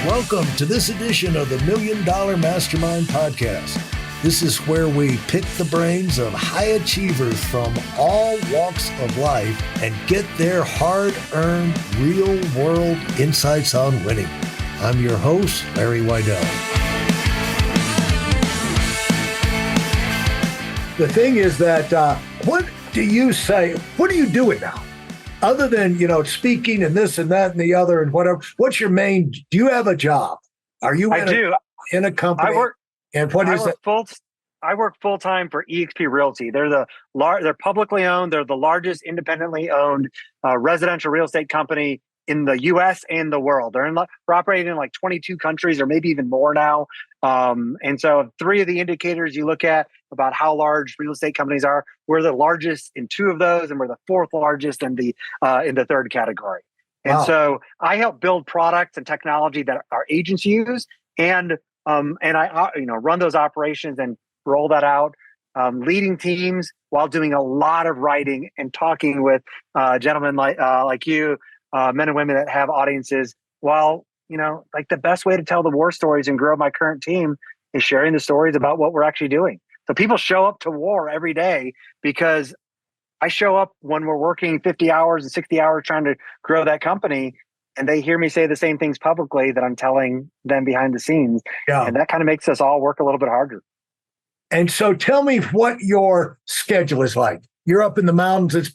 Welcome to this edition of the $1 Million Mastermind Podcast. This is where we pick the brains of high achievers from all walks of life and get their hard-earned, real-world insights on winning. I'm your host, Larry Weidel. The thing is that, what do you say? What are you doing now? Other than, speaking and this and that and the other and whatever, what's your main, do you have a job? Are you in a company? I work, and what is it? I work full-time for eXp Realty. They're they're publicly owned. They're the largest independently owned residential real estate company in the U.S. and the world. We're operating in like 22 countries or maybe even more now. And so 3 of the indicators you look at about how large real estate companies are, we're the largest in 2 of those, and we're the 4th largest in the 3rd category. And Wow. so I help build products and technology that our agents use, and I run those operations and roll that out, leading teams while doing a lot of writing and talking with gentlemen like you, men and women that have audiences. While the best way to tell the war stories and grow my current team is sharing the stories about what we're actually doing. So people show up to war every day because I show up when we're working 50 hours and 60 hours trying to grow that company, and they hear me say the same things publicly that I'm telling them behind the scenes. Yeah. And that kind of makes us all work a little bit harder. And so tell me what your schedule is like. You're up in the mountains. It's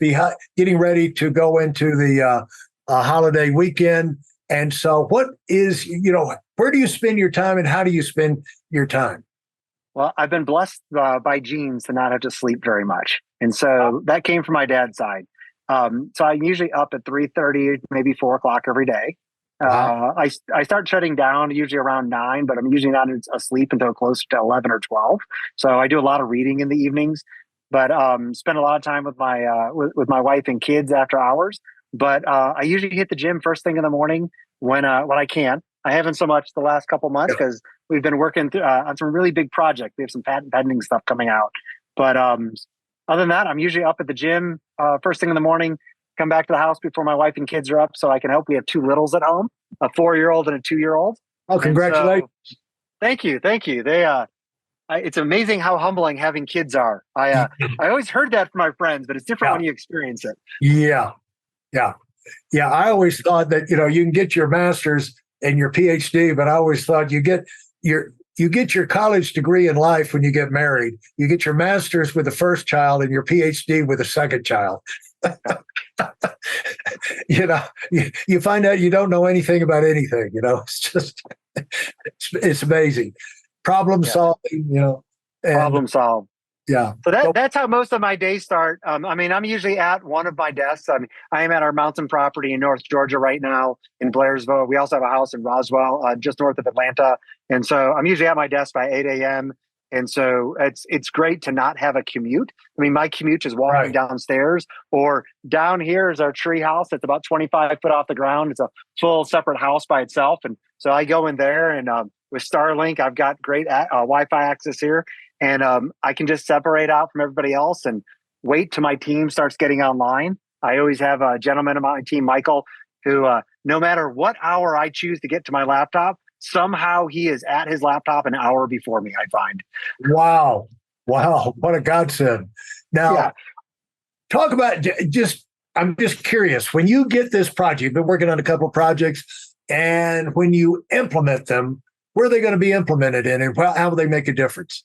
getting ready to go into the holiday weekend. And so what is, where do you spend your time and how do you spend your time? Well, I've been blessed by genes to not have to sleep very much. And so that came from my dad's side. So I'm usually up at 3:30, maybe 4 o'clock every day. Wow. I start shutting down usually around 9, but I'm usually not asleep until close to 11 or 12. So I do a lot of reading in the evenings, but spend a lot of time with my wife and kids after hours. But I usually hit the gym first thing in the morning when I can. I haven't so much the last couple months because we've been working on some really big projects. We have some patent pending stuff coming out. But other than that, I'm usually up at the gym first thing in the morning, come back to the house before my wife and kids are up so I can help. We have 2 littles at home, a 4-year-old and a 2-year-old. Oh, congratulations. So, thank you. They, it's amazing how humbling having kids are. I always heard that from my friends, but it's different when you experience it. Yeah. I always thought that, you can get your master's and your PhD, but I always thought you get your college degree in life when you get married. You get your master's with the first child and your PhD with the second child. You find out you don't know anything about anything. It's just, it's amazing. Problem solving, problem solved. Yeah. So that's how most of my days start. I'm usually at one of my desks. I am at our mountain property in North Georgia right now in Blairsville. We also have a house in Roswell, just north of Atlanta. And so I'm usually at my desk by 8 a.m. And so it's great to not have a commute. My commute is walking downstairs, or down here is our tree house. It's about 25 foot off the ground. It's a full separate house by itself. And so I go in there and with Starlink, I've got great Wi-Fi access here. And I can just separate out from everybody else and wait till my team starts getting online. I always have a gentleman on my team, Michael, who no matter what hour I choose to get to my laptop, somehow he is at his laptop an hour before me, I find. Wow. What a godsend. Now, talk about I'm just curious, when you get this project, you've been working on a couple of projects, and when you implement them, where are they going to be implemented in, and how will they make a difference?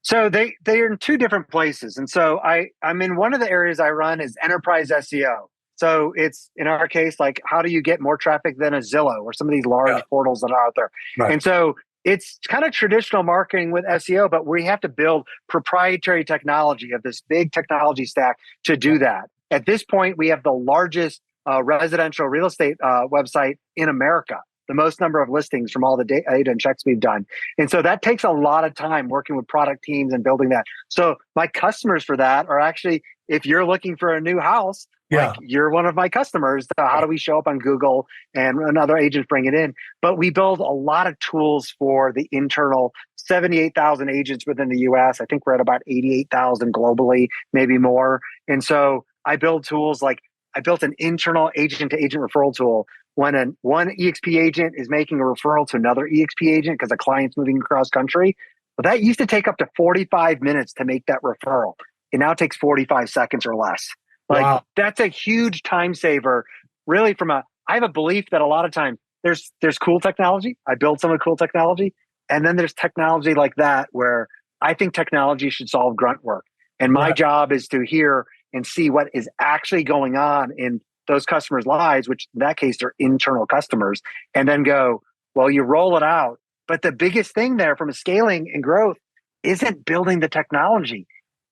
So they are in 2 different places. And so I'm in one of the areas I run is enterprise SEO. So it's, in our case, like, how do you get more traffic than a Zillow or some of these large portals that are out there? Right. And so it's kind of traditional marketing with SEO, but we have to build proprietary technology of this big technology stack to do that. At this point, we have the largest residential real estate website in America. The most number of listings from all the data and checks we've done. And so that takes a lot of time working with product teams and building that. So my customers for that are actually, if you're looking for a new house, like, you're one of my customers. So how do we show up on Google and another agents bring it in? But we build a lot of tools for the internal 78,000 agents within the US. I think we're at about 88,000 globally, maybe more. And so I build tools like, I built an internal agent to agent referral tool when one eXp agent is making a referral to another eXp agent because a client's moving across country. But that used to take up to 45 minutes to make that referral. It now takes 45 seconds or less. Wow. That's a huge time saver. Really, I have a belief that a lot of times there's cool technology. I build some of the cool technology. And then there's technology like that where I think technology should solve grunt work. And my job is to hear and see what is actually going on in those customers' lives, which in that case are internal customers, and then go, well, you roll it out. But the biggest thing there from a scaling and growth isn't building the technology.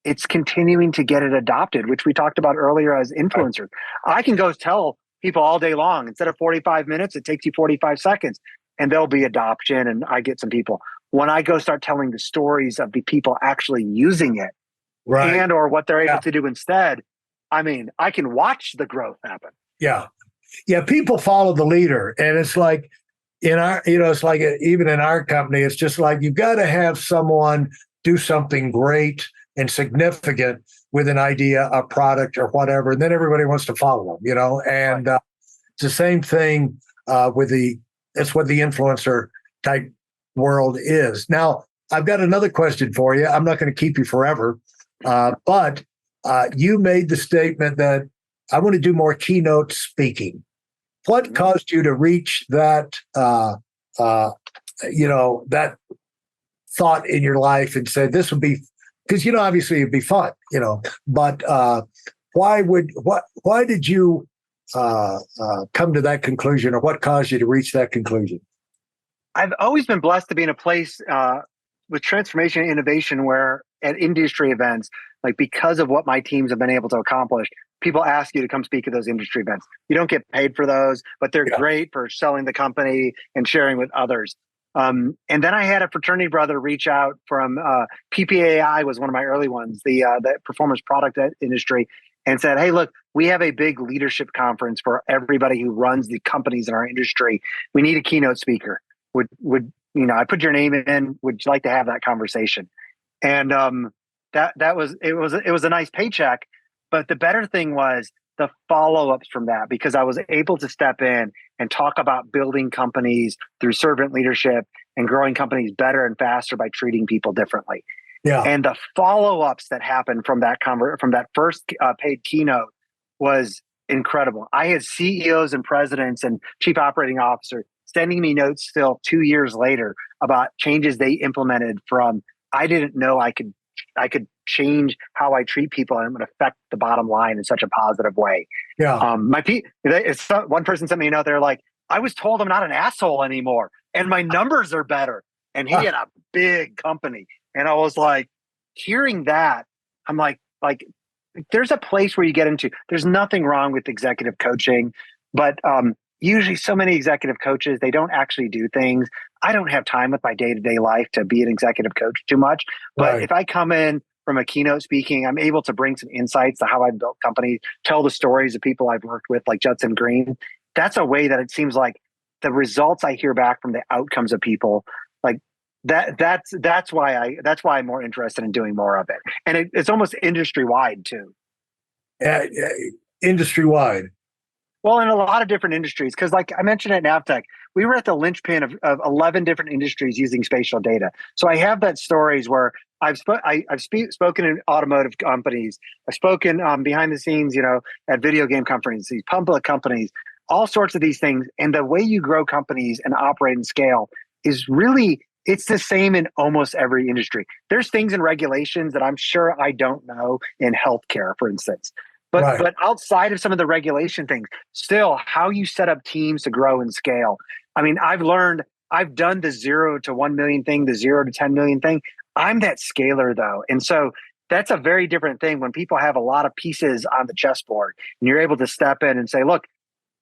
It's continuing to get it adopted, which we talked about earlier as influencers. I can go tell people all day long, instead of 45 minutes, it takes you 45 seconds, and there'll be adoption, and I get some people. When I go start telling the stories of the people actually using it, and or what they're able to do instead, I mean, I can watch the growth happen. Yeah. People follow the leader, and it's like it's like even in our company, it's just like you've got to have someone do something great and significant with an idea, a product, or whatever, and then everybody wants to follow them. And it's the same thing it's what the influencer type world is. Now, I've got another question for you. I'm not going to keep you forever, but you made the statement that I want to do more keynote speaking. What caused you to reach that, that thought in your life and say this would be, because obviously it'd be fun, but why did you come to that conclusion, or what caused you to reach that conclusion? I've always been blessed to be in a place with transformation and innovation where at industry events, like because of what my teams have been able to accomplish, people ask you to come speak at those industry events. You don't get paid for those, but they're great for selling the company and sharing with others. And then I had a fraternity brother reach out from PPAI was one of my early ones, the performance product industry, and said, hey, look, we have a big leadership conference for everybody who runs the companies in our industry. We need a keynote speaker. Would I put your name in? Would you like to have that conversation? And it was a nice paycheck, but the better thing was the follow-ups from that, because I was able to step in and talk about building companies through servant leadership and growing companies better and faster by treating people differently. Yeah. And the follow-ups that happened from that first paid keynote was incredible. I had CEOs and presidents and chief operating officers sending me notes still 2 years later about changes they implemented from, I didn't know I could change how I treat people and it would affect the bottom line in such a positive way. Yeah. One person sent me a note. They're like, I was told I'm not an asshole anymore and my numbers are better. And he had a big company. And I was like, hearing that, I'm like, there's a place where you get into, there's nothing wrong with executive coaching, but usually so many executive coaches, they don't actually do things. I don't have time with my day-to-day life to be an executive coach too much. But if I come in from a keynote speaking, I'm able to bring some insights to how I've built companies, tell the stories of people I've worked with, like Judson Green. That's a way that it seems like the results I hear back from the outcomes of people, like that's why I'm more interested in doing more of it. And it's almost industry-wide too. Industry-wide. Well, in a lot of different industries, because like I mentioned at Navtech, we were at the linchpin of 11 different industries using spatial data. So I have that stories where I've spoken in automotive companies, I've spoken behind the scenes, at video game companies, these public companies, all sorts of these things. And the way you grow companies and operate and scale is really, it's the same in almost every industry. There's things in regulations that I'm sure I don't know in healthcare, for instance. But outside of some of the regulation things, still how you set up teams to grow and scale. I mean, I've done the 0 to 1 million thing, the 0 to 10 million thing. I'm that scaler though. And so that's a very different thing when people have a lot of pieces on the chessboard and you're able to step in and say, look,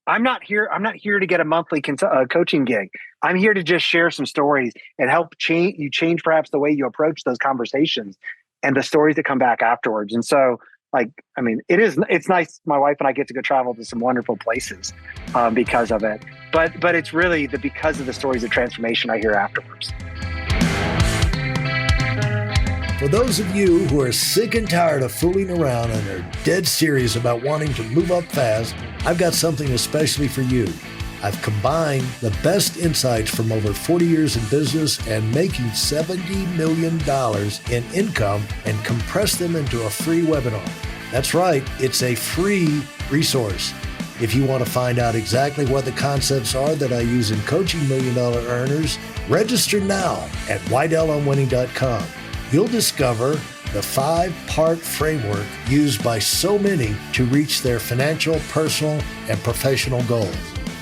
I'm not here to get a monthly coaching gig. I'm here to just share some stories and help change perhaps the way you approach those conversations and the stories that come back afterwards. And so it's nice. My wife and I get to go travel to some wonderful places because of it. But it's really because of the stories of transformation I hear afterwards. For those of you who are sick and tired of fooling around and are dead serious about wanting to move up fast, I've got something especially for you. I've combined the best insights from over 40 years in business and making $70 million in income and compressed them into a free webinar. That's right, it's a free resource. If you want to find out exactly what the concepts are that I use in coaching $1 million earners, register now at WeidelOnWinning.com. You'll discover the 5-part framework used by so many to reach their financial, personal, and professional goals.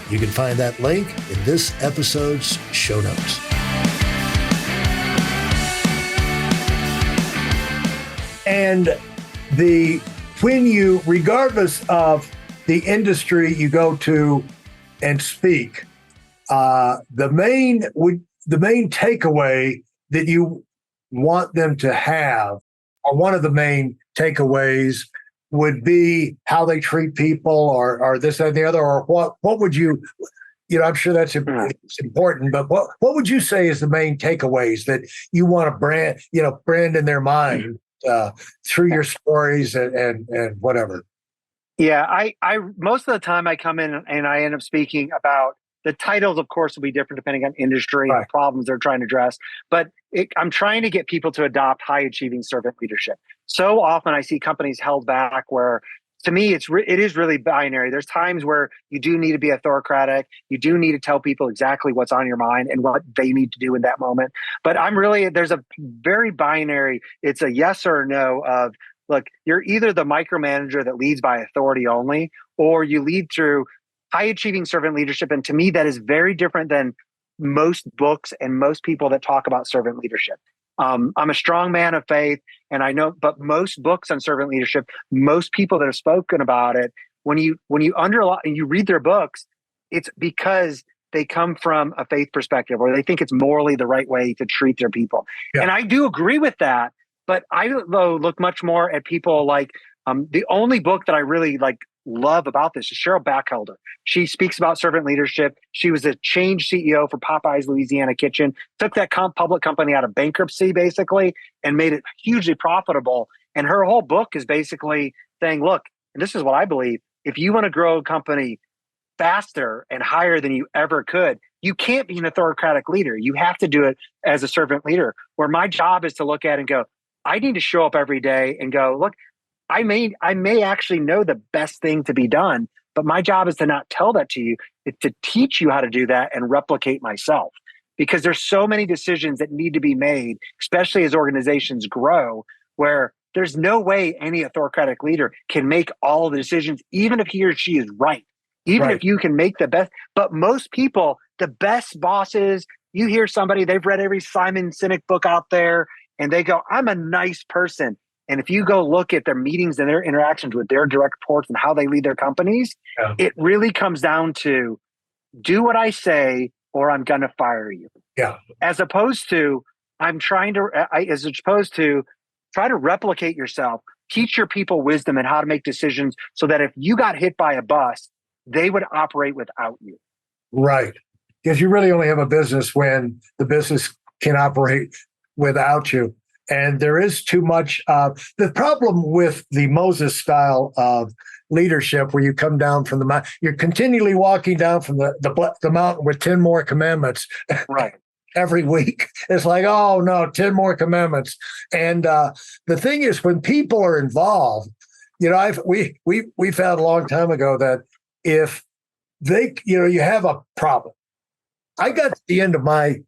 You can find that link in this episode's show notes. And when you, regardless of the industry you go to and speak, the main takeaway that you want them to have, or one of the main takeaways, would be how they treat people, or this and the other, or what would you, I'm sure it's important, but what would you say is the main takeaways that you want to brand in their mind through your stories and whatever? Yeah, I most of the time I come in and I end up speaking about the titles, of course, will be different depending on industry and the problems they're trying to address. But I'm trying to get people to adopt high achieving servant leadership. So often I see companies held back where, to me, it is really binary. There's times where you do need to be authoritative. You do need to tell people exactly what's on your mind and what they need to do in that moment. But there's a very binary, it's a yes or a no of, look, you're either the micromanager that leads by authority only, or you lead through high achieving servant leadership. And to me, that is very different than most books and most people that talk about servant leadership. I'm a strong man of faith, and I know, but most books on servant leadership, most people that have spoken about it, when you underline and you read their books, it's because they come from a faith perspective, or they think it's morally the right way to treat their people. Yeah. And I do agree with that, but I look much more at people like the only book that I really love about this is Cheryl Bachelder. She speaks about servant leadership. She was a change CEO for Popeye's Louisiana Kitchen, took that public company out of bankruptcy basically and made it hugely profitable. And her whole book is basically saying, look, and this is what I believe, if you want to grow a company faster and higher than you ever could, you can't be an authoritative leader. You have to do it as a servant leader, where my job is to look at it and go, I need to show up every day and go, look, I may actually know the best thing to be done, but my job is to not tell that to you. It's to teach you how to do that and replicate myself. Because there's so many decisions that need to be made, especially as organizations grow, where there's no way any authoritative leader can make all of the decisions, even if he or she is right, even if you can make the best. But most people, the best bosses, you hear somebody, they've read every Simon Sinek book out there, and they go, I'm a nice person. And if you go look at their meetings and their interactions with their direct reports and how they lead their companies, it really comes down to do what I say or I'm going to fire you. Yeah. As opposed to try to replicate yourself, teach your people wisdom and how to make decisions so that if you got hit by a bus, they would operate without you. Right. Because you really only have a business when the business can operate without you. And there is too much. The problem with the Moses style of leadership, where you come down from the mountain, you're continually walking down from the mountain with 10 more commandments. Right. Every week. It's like, oh no, 10 more commandments. And the thing is, when people are involved, we found a long time ago that if they, you have a problem. I got to the end of my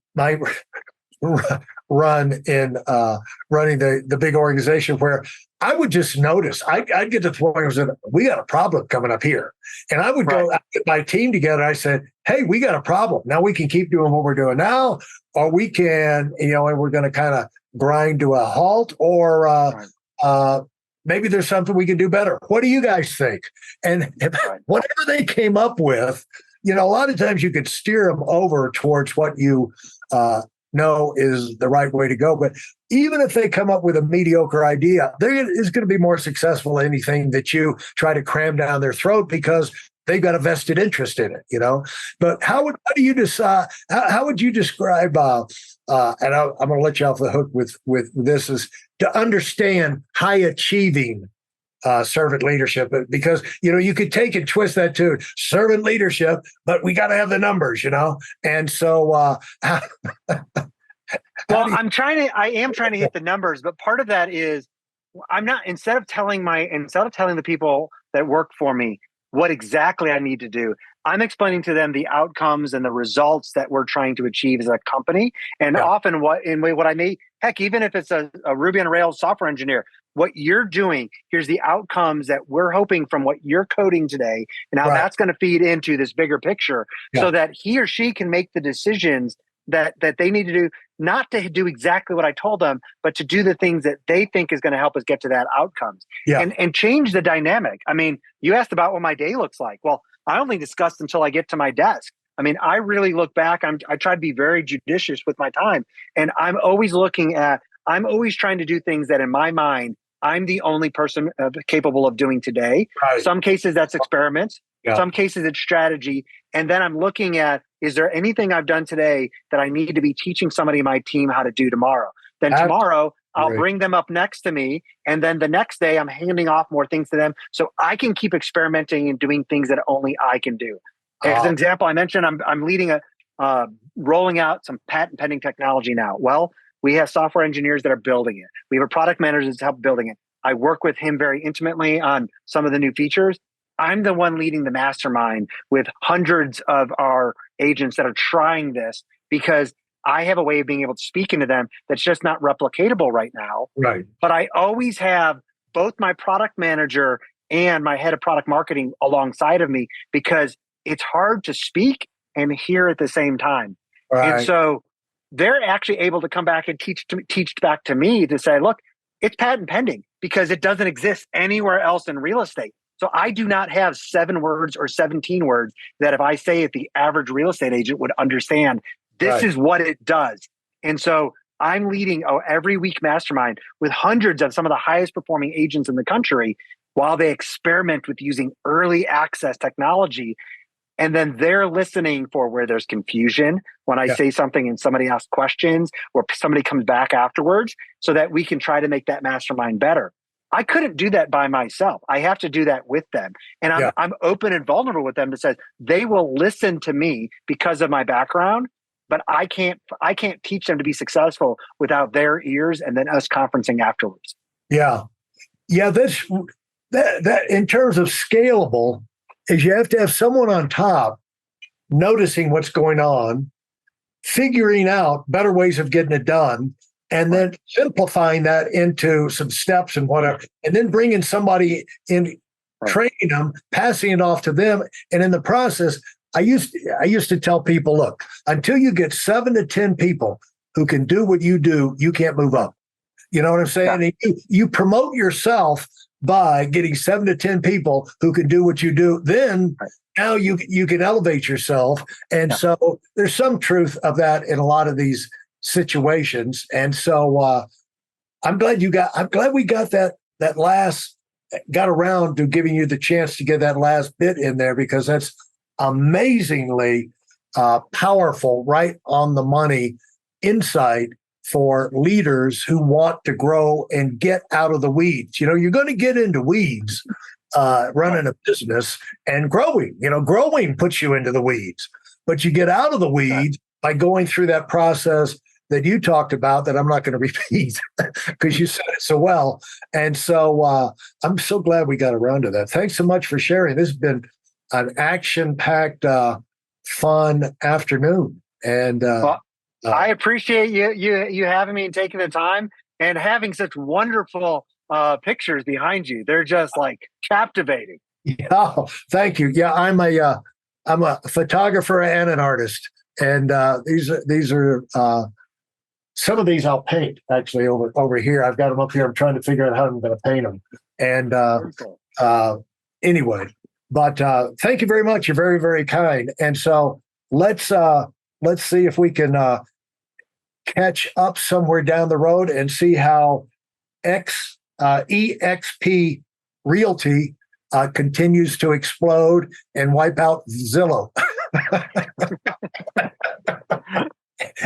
run in running the big organization, where I would just notice, I'd get to the point where I was we got a problem coming up here. And I would go get my team together. I said, hey, we got a problem. Now we can keep doing what we're doing now, or we can, and we're going to kind of grind to a halt, or maybe there's something we can do better. What do you guys think? And whatever they came up with, a lot of times you could steer them over towards what you know is the right way to go. But even if they come up with a mediocre idea, there is going to be more successful than anything that you try to cram down their throat, because they've got a vested interest in it, But how do you decide? How would you describe? And I'm going to let you off the hook with this, is to understand high achieving servant leadership, because you could take and twist that to servant leadership, but we got to have the numbers, and so well, I am trying to hit the numbers, but part of that is I'm not, instead of telling the people that work for me what exactly I need to do, I'm explaining to them the outcomes and the results that we're trying to achieve as a company. And often what I may, heck, even if it's a Ruby on Rails software engineer, what you're doing, here's the outcomes that we're hoping from what you're coding today, and how that's going to feed into this bigger picture, so that he or she can make the decisions that they need to do, not to do exactly what I told them, but to do the things that they think is going to help us get to that outcomes, and change the dynamic. I mean, you asked about what my day looks like. Well, I only discussed until I get to my desk. I mean, I really look back. I try to be very judicious with my time, and I'm always trying to do things that in my mind, I'm the only person capable of doing today. Right. Some cases that's experiments. Some cases it's strategy. And then I'm looking at, is there anything I've done today that I need to be teaching somebody in my team how to do tomorrow? Then tomorrow, I'll bring them up next to me. And then the next day, I'm handing off more things to them so I can keep experimenting and doing things that only I can do. As an example, I mentioned I'm leading rolling out some patent pending technology now. Well, we have software engineers that are building it. We have a product manager that's helped building it. I work with him very intimately on some of the new features. I'm the one leading the mastermind with hundreds of our agents that are trying this, because I have a way of being able to speak into them that's just not replicatable right now. Right. But I always have both my product manager and my head of product marketing alongside of me, because it's hard to speak and hear at the same time. Right. And so they're actually able to come back and teach back to me to say, look, it's patent pending because it doesn't exist anywhere else in real estate. So I do not have 7 words or 17 words that if I say it, the average real estate agent would understand. This is what it does. And so I'm leading every week mastermind with hundreds of some of the highest performing agents in the country while they experiment with using early access technology. And then they're listening for where there's confusion when I say something and somebody asks questions or somebody comes back afterwards, so that we can try to make that mastermind better. I couldn't do that by myself. I have to do that with them. And I'm open and vulnerable with them to say they will listen to me because of my background, but I can't teach them to be successful without their ears and then us conferencing afterwards. Yeah. Yeah. That in terms of scalable, is you have to have someone on top noticing what's going on, figuring out better ways of getting it done, and then simplifying that into some steps and whatever, and then bringing somebody in, training them, passing it off to them. And in the process, I used to tell people, look, until you get 7 to 10 people who can do what you do, you can't move up. You know what I'm saying? Yeah. You promote yourself by getting 7 to 10 people who can do what you do. Then now you can elevate yourself. And so there's some truth of that in a lot of these situations. And so I'm glad we got that last, got around to giving you the chance to get that last bit in there, because that's amazingly powerful, right on the money insight for leaders who want to grow and get out of the weeds. You're going to get into weeds running a business and growing. Growing puts you into the weeds, but you get out of the weeds by going through that process that you talked about, that I'm not going to repeat because you said it so well. And so I'm so glad we got around to that. Thanks so much for sharing. This has been an action-packed, fun afternoon. And I appreciate you having me and taking the time and having such wonderful pictures behind you. They're just like captivating. Yeah, thank you. Yeah, I'm a photographer and an artist, and these are some of these I'll paint actually over here. I've got them up here. I'm trying to figure out how I'm going to paint them. And anyway, but thank you very much. You're very, very kind. And so let's see if we can catch up somewhere down the road and see how eXp Realty continues to explode and wipe out Zillow.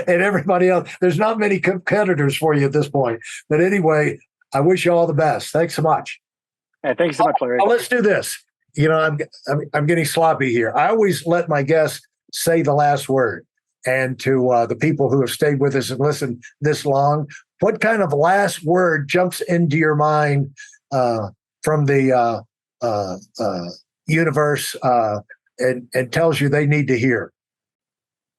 And everybody else. There's not many competitors for you at this point. But anyway, I wish you all the best. Thanks so much. Thanks so much, Larry. Let's do this. I'm getting sloppy here. I always let my guests say the last word. And to the people who have stayed with us and listened this long, what kind of last word jumps into your mind from the universe and tells you they need to hear?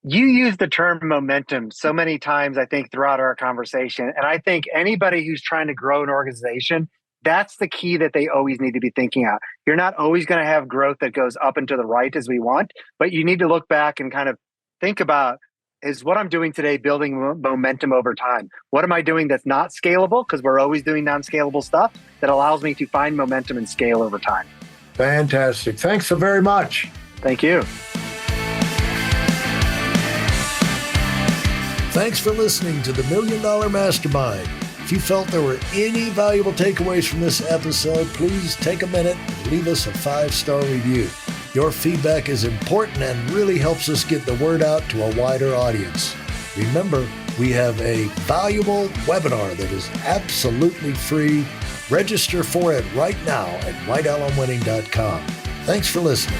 You use the term momentum so many times, I think, throughout our conversation. And I think anybody who's trying to grow an organization, that's the key that they always need to be thinking out. You're not always going to have growth that goes up and to the right as we want, but you need to look back and kind of think about, is what I'm doing today building momentum over time? What am I doing that's not scalable? Because we're always doing non-scalable stuff that allows me to find momentum and scale over time. Fantastic. Thanks so very much. Thank you. Thanks for listening to the $1 Million Mastermind. If you felt there were any valuable takeaways from this episode, please take a minute and leave us a 5-star review. Your feedback is important and really helps us get the word out to a wider audience. Remember, we have a valuable webinar that is absolutely free. Register for it right now at whitealumwinning.com. Thanks for listening.